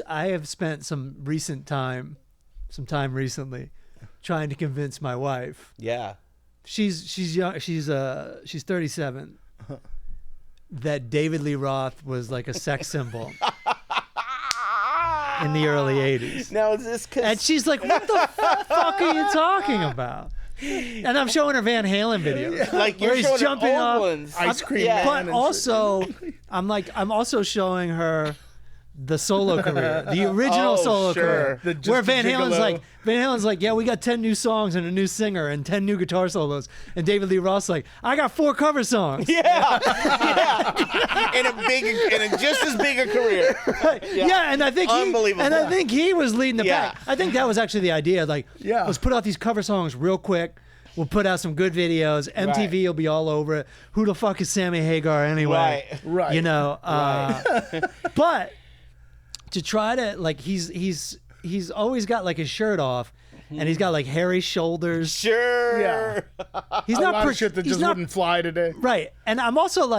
I have spent some time recently trying to convince my wife. Yeah. She's young. She's 37. That David Lee Roth was like a sex symbol in the early 80s. Now is this cause... And she's like, what the fuck are you talking about? And I'm showing her Van Halen videos. Like you're showing jumping old off, ones. Ice cream. Yeah. But also, I'm also showing her the solo career, the original solo career, where Van Halen's like, yeah, we got 10 new songs and a new singer and 10 new guitar solos, and David Lee Roth's like, I got 4 cover songs. Yeah, and a just as big a career. Right. Yeah, and I think unbelievable. I think he was leading the pack. I think that was actually the idea. Like, let's put out these cover songs real quick. We'll put out some good videos. MTV will be all over it. Who the fuck is Sammy Hagar anyway? Right. You know, but. To try to like he's always got like his shirt off, and he's got like hairy shoulders. Sure. Yeah. He's a not lot of shit that just wouldn't fly today. Right. And I'm also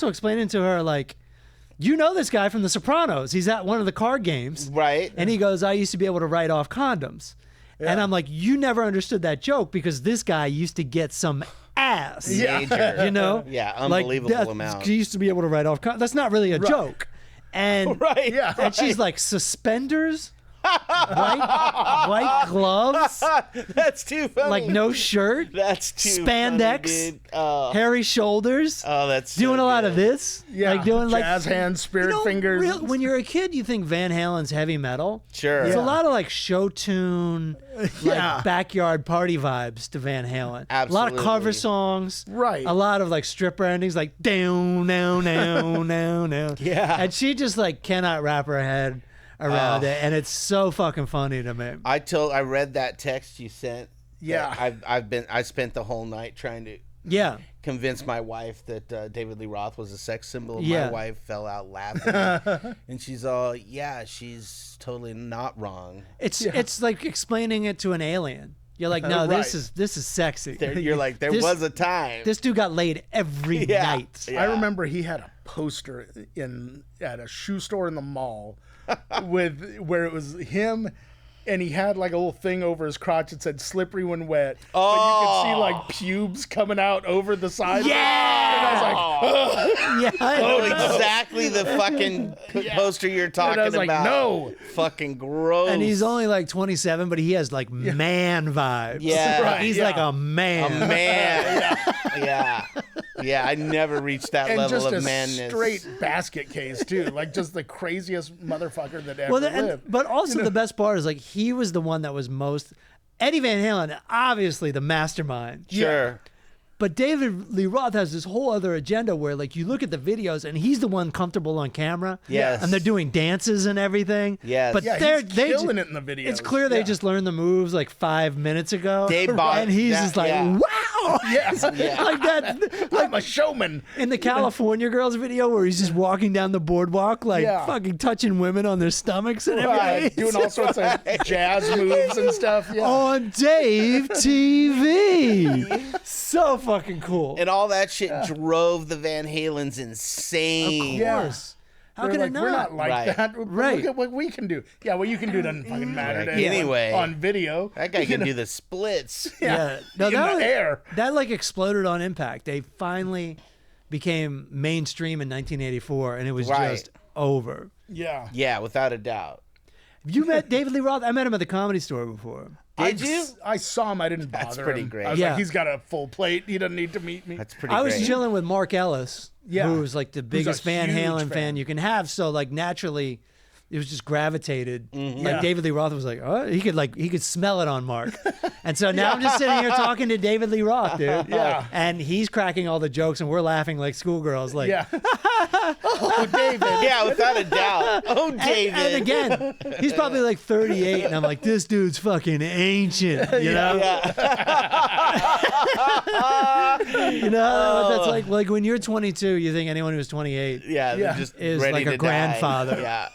explaining to her like, you know this guy from The Sopranos. He's at one of the card games. Right. And he goes, I used to be able to write off condoms. Yeah. And I'm like, you never understood that joke because this guy used to get some ass. Major. You know? Yeah, unbelievable like, amount. He used to be able to write off condoms. That's not really a joke. And and she's like, suspenders, white gloves. That's too funny. Like no shirt. That's too spandex. Funny, hairy shoulders. Oh, that's so doing a lot good. of this. Yeah, like doing jazz hands, spirit fingers. When you're a kid, you think Van Halen's heavy metal. Sure. It's a lot of like show tune, like backyard party vibes to Van Halen. Absolutely. A lot of cover songs. Right. A lot of like stripper endings, like down, down, down, down, down. Yeah. And she just like cannot wrap her head around it, and it's so fucking funny to me. I read that text you sent. Yeah. I spent the whole night trying to convince my wife that David Lee Roth was a sex symbol. My wife fell out laughing, and she's all, she's totally not wrong. It's like explaining it to an alien. You're like, no, this is sexy. You're like, there was a time. This dude got laid every night. I remember he had a poster at a shoe store in the mall where it was him, and he had like a little thing over his crotch that said "slippery when wet." Oh, but you could see like pubes coming out over the side. Yeah, and I was like, I know exactly the fucking poster you're talking I was like, about. no, fucking gross. And he's only like 27, but he has like man vibes. Yeah, he's like a man. A man. Yeah. I never reached that level just of a madness. Straight basket case too, like just the craziest motherfucker that ever lived. But also the best part is like he was the one that was most Eddie Van Halen, obviously the mastermind. Sure. But David Lee Roth has this whole other agenda where like you look at the videos and he's the one comfortable on camera. Yes. And they're doing dances and everything. Yes. But he's killing it in the videos. It's clear they just learned the moves like 5 minutes ago. And he's just like, wow. Yes. Like that. I'm a showman. In the California Girls video where he's just walking down the boardwalk like fucking touching women on their stomachs and everything. Doing all sorts of jazz moves and stuff. Yeah. On Dave TV. So fucking cool. And all that shit drove the Van Halens insane. Of course. How can it not? We're not like that. Right. Look at what we can do. Yeah, what you can do doesn't fucking matter. Anyway. On video. That guy can do the splits. Yeah. No, in the air. That like exploded on impact. They finally became mainstream in 1984 and it was just over. Yeah. Yeah, without a doubt. Have you met David Lee Roth? I met him at the Comedy Store before. Did you? I saw him. I didn't bother That's pretty him. great. I was like, he's got a full plate. He doesn't need to meet me. That's pretty I great. was chilling with Mark Ellis, who's like the biggest Van huge Halen fan you can have. So like naturally, it was just gravitated. Like David Lee Roth was like, oh, he could smell it on Mark. And so now I'm just sitting here talking to David Lee Roth, dude. Yeah. And he's cracking all the jokes and we're laughing like schoolgirls. Like, Oh, David. Yeah, without a doubt. Oh, David. And again, he's probably like 38, and I'm like, this dude's fucking ancient, you know? You know, that's like when you're 22, you think anyone who's 28 they're just is ready like to a grandfather. Die.